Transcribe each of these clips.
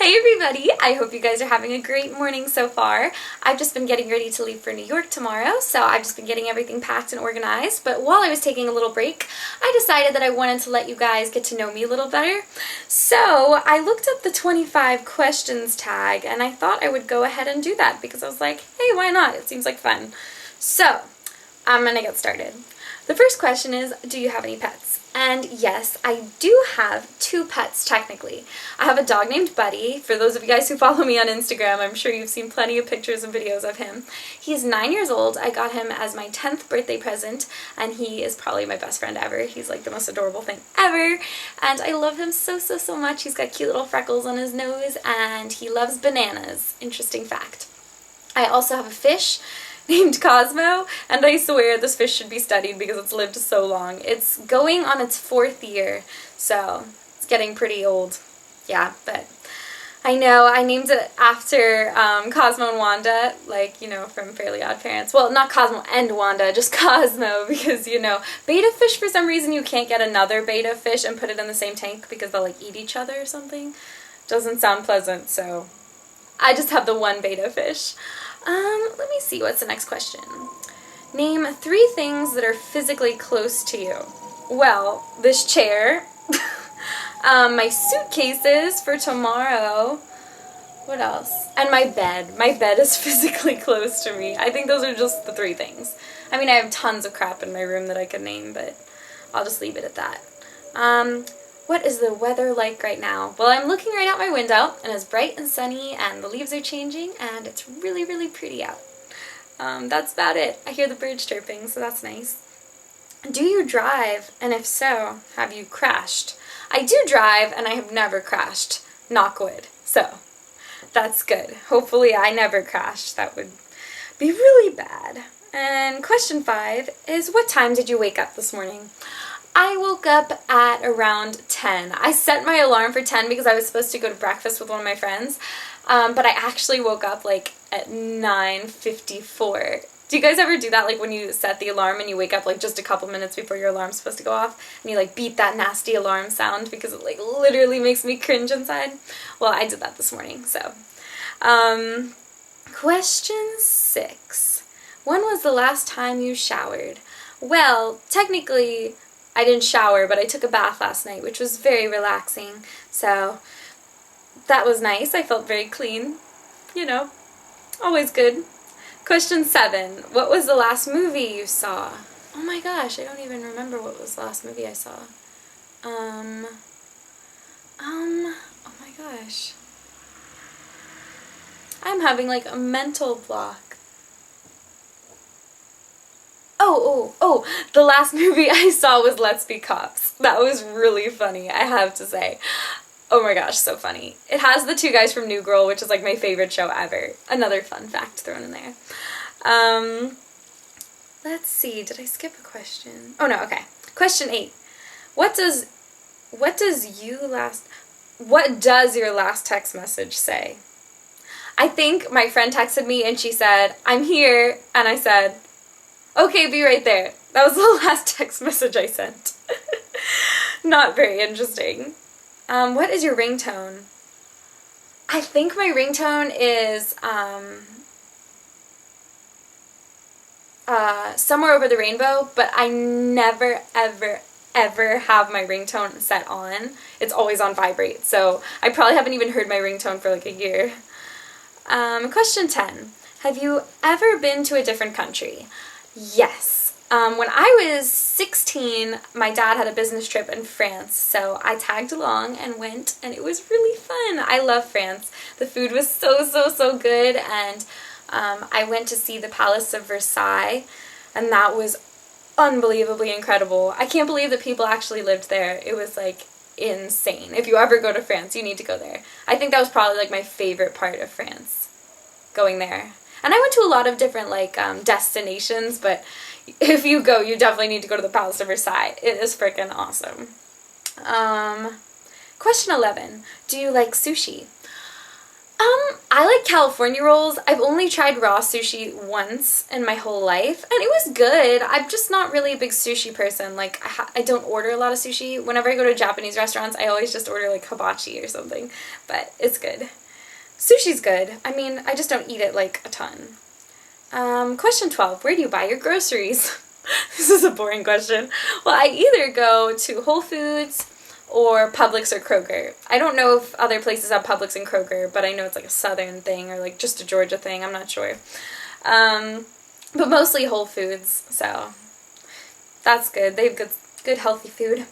Hey everybody, I hope you guys are having a great morning so far. I've just been getting ready to leave for New York tomorrow, so I've just been getting everything packed and organized, but while I was taking a little break, I decided that I wanted to let you guys get to know me a little better. So I looked up the 25 questions tag and I thought I would go ahead and do that because I was like, hey, why not? It seems like fun. So I'm gonna get started. The first question is, do you have any pets? And yes, I do have 2 pets technically. I have a dog named Buddy. For those of you guys who follow me on Instagram, I'm sure you've seen plenty of pictures and videos of him. He's 9 years old. I got him as my 10th birthday present, and he is probably my best friend ever. He's like the most adorable thing ever, and I love him so much. He's got cute little freckles on his nose, and he loves bananas. Interesting fact. I also have a fish named Cosmo, and I swear this fish should be studied because it's lived so long. It's going on its 4th year, so it's getting pretty old. Yeah, but I know I named it after Cosmo and Wanda, like, you know, from Fairly Odd Parents. Well, not Cosmo and Wanda, just Cosmo, because, you know, betta fish, for some reason you can't get another betta fish and put it in the same tank because they'll, like, eat each other or something. Doesn't sound pleasant, so I just have the one betta fish. Let me see, what's the next question? Name 3 things that are physically close to you. Well, this chair, my suitcases for tomorrow, what else? And my bed. My bed is physically close to me. I think those are just the 3 things. I mean, I have tons of crap in my room that I could name, but I'll just leave it at that. What is the weather like right now? Well, I'm looking right out my window, and it's bright and sunny, and the leaves are changing, and it's really pretty out. That's about it. I hear the birds chirping, so that's nice. Do you drive? And if so, have you crashed? I do drive, and I have never crashed. Knock wood. So, that's good. Hopefully I never crash. That would be really bad. And question 5 is, what time did you wake up this morning? I woke up at around 10. I set my alarm for 10 because I was supposed to go to breakfast with one of my friends, but I actually woke up like at 9:54. Do you guys ever do that, like when you set the alarm and you wake up like just a couple minutes before your alarm's supposed to go off and you like beat that nasty alarm sound because it like literally makes me cringe inside? Well, I did that this morning, so. Question 6. When was the last time you showered? Well, technically I didn't shower, but I took a bath last night, which was very relaxing, so that was nice. I felt very clean, you know, always good. Question 7, what was the last movie you saw? Oh my gosh, I don't even remember what was the last movie I saw. Oh my gosh. I'm having like a mental block. Oh, the last movie I saw was Let's Be Cops. That was really funny, I have to say. Oh my gosh, so funny. It has the 2 guys from New Girl, which is like my favorite show ever. Another fun fact thrown in there. Let's see, did I skip a question? Oh no, okay. Question 8. What does your last text message say? I think my friend texted me and she said, I'm here, and I said, okay, be right there. That was the last text message I sent. Not very interesting. What is your ringtone? I think my ringtone is Somewhere Over the Rainbow, but I never, ever have my ringtone set on. It's always on vibrate, so I probably haven't even heard my ringtone for like a year. Question 10. Have you ever been to a different country? Yes. When I was 16, my dad had a business trip in France, so I tagged along and went, and it was really fun. I love France. The food was so good, and I went to see the Palace of Versailles, and that was unbelievably incredible. I can't believe that people actually lived there. It was like insane. If you ever go to France, you need to go there. I think that was probably like my favorite part of France, going there. And I went to a lot of different like destinations, but if you go, you definitely need to go to the Palace of Versailles. It is freaking awesome. Question 11. Do you like sushi? I like California rolls. I've only tried raw sushi once in my whole life, and it was good. I'm just not really a big sushi person. Like, I don't order a lot of sushi. Whenever I go to Japanese restaurants, I always just order, like, hibachi or something, but it's good. Sushi's good. I mean, I just don't eat it, like, a ton. Question 12. Where do you buy your groceries? This is a boring question. Well, I either go to Whole Foods or Publix or Kroger. I don't know if other places have Publix and Kroger, but I know it's like a southern thing or like just a Georgia thing. I'm not sure. But mostly Whole Foods, so that's good. They have good healthy food.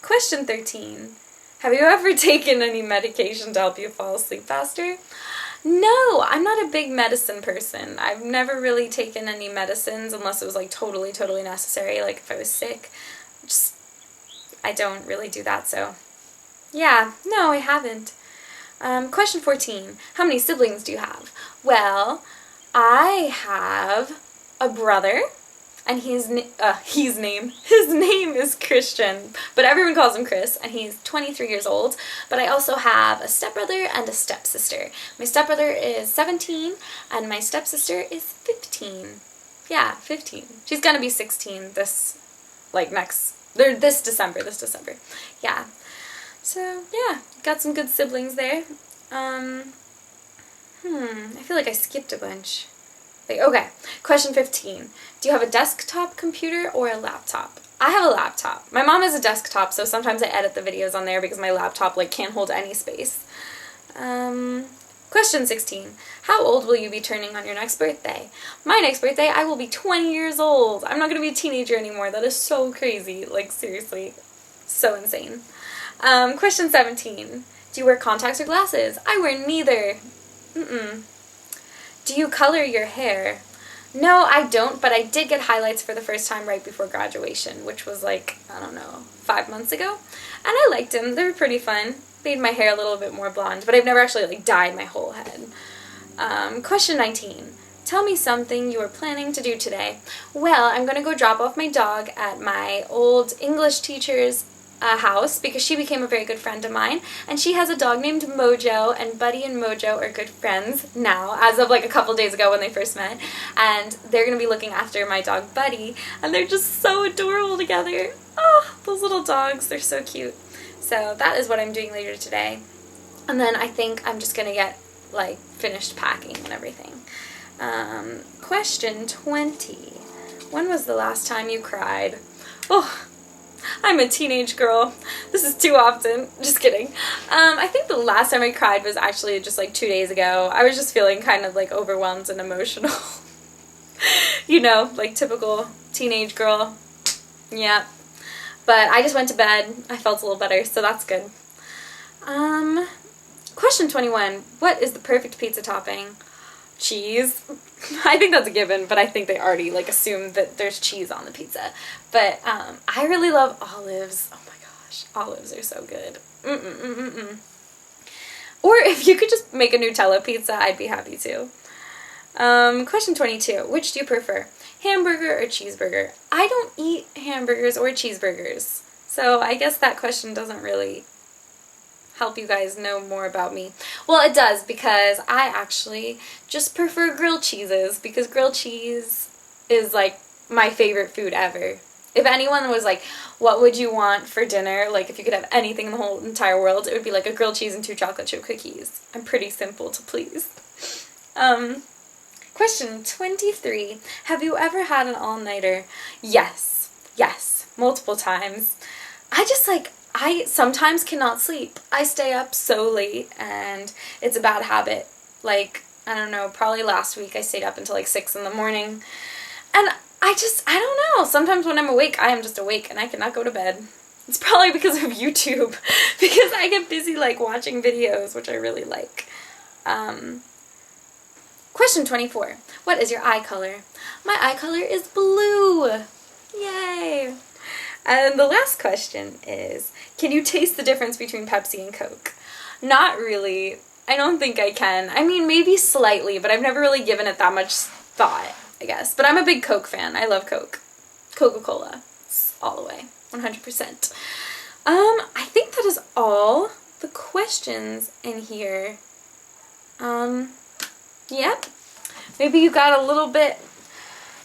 Question 13. Have you ever taken any medication to help you fall asleep faster? No, I'm not a big medicine person. I've never really taken any medicines unless it was like totally necessary, like if I was sick. I don't really do that, so yeah, no, I haven't. Question 14. How many siblings do you have? Well, I have a brother, and his name is Christian, but everyone calls him Chris, and he's 23 years old. But I also have a stepbrother and a stepsister. My stepbrother is 17, and my stepsister is 15. Yeah, 15. She's gonna be 16 this December. Yeah. So, yeah, got some good siblings there. I feel like I skipped a bunch. Okay, question 15. Do you have a desktop computer or a laptop? I have a laptop. My mom has a desktop, so sometimes I edit the videos on there because my laptop like can't hold any space. Question 16. How old will you be turning on your next birthday? My next birthday, I will be 20 years old. I'm not going to be a teenager anymore. That is so crazy. Like, seriously. So insane. Question 17. Do you wear contacts or glasses? I wear neither. Do you color your hair? No, I don't, but I did get highlights for the first time right before graduation, which was like, I don't know, 5 months ago. And I liked them. They were pretty fun. Made my hair a little bit more blonde, but I've never actually like dyed my whole head. Question 19. Tell me something you are planning to do today. Well, I'm going to go drop off my dog at my old English teacher's house because she became a very good friend of mine, and she has a dog named Mojo, and Buddy and Mojo are good friends now, as of like a couple days ago when they first met, and they're going to be looking after my dog Buddy, and they're just so adorable together. Oh, those little dogs, they're so cute. So that is what I'm doing later today. And then I think I'm just going to get, like, finished packing and everything. Question 20. When was the last time you cried? Oh, I'm a teenage girl. This is too often. Just kidding. I think the last time I cried was actually just, like, 2 days ago. I was just feeling kind of, like, overwhelmed and emotional. You know, like, typical teenage girl. Yeah. But I just went to bed. I felt a little better, so that's good. Question 21. What is the perfect pizza topping? Cheese. I think that's a given, but I think they already like assume that there's cheese on the pizza. But I really love olives. Oh my gosh, olives are so good. Or if you could just make a Nutella pizza, I'd be happy too. Question 22. Which do you prefer? Hamburger or cheeseburger? I don't eat hamburgers or cheeseburgers, so I guess that question doesn't really help you guys know more about me. Well, it does, because I actually just prefer grilled cheeses, because grilled cheese is like my favorite food ever. If anyone was like, what would you want for dinner, like if you could have anything in the whole entire world, it would be like a grilled cheese and 2 chocolate chip cookies. I'm pretty simple to please. Question 23. Have you ever had an all-nighter? Yes. Yes. Multiple times. I sometimes cannot sleep. I stay up so late, and it's a bad habit. Like, I don't know, probably last week I stayed up until like 6 in the morning. And I don't know. Sometimes when I'm awake, I am just awake and I cannot go to bed. It's probably because of YouTube. Because I get busy like watching videos, which I really like. Question 24. What is your eye color? My eye color is blue. Yay! And the last question is, can you taste the difference between Pepsi and Coke? Not really. I don't think I can. I mean, maybe slightly, but I've never really given it that much thought, I guess. But I'm a big Coke fan. I love Coke. Coca-Cola. It's all the way. 100%. I think that is all the questions in here. Yep. Maybe you got a little bit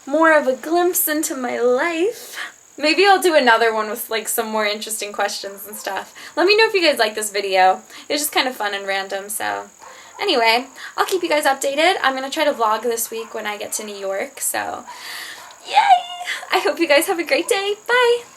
more of a glimpse into my life. Maybe I'll do another one with like some more interesting questions and stuff. Let me know if you guys like this video. It's just kind of fun and random, so anyway, I'll keep you guys updated. I'm going to try to vlog this week when I get to New York, so yay! I hope you guys have a great day. Bye!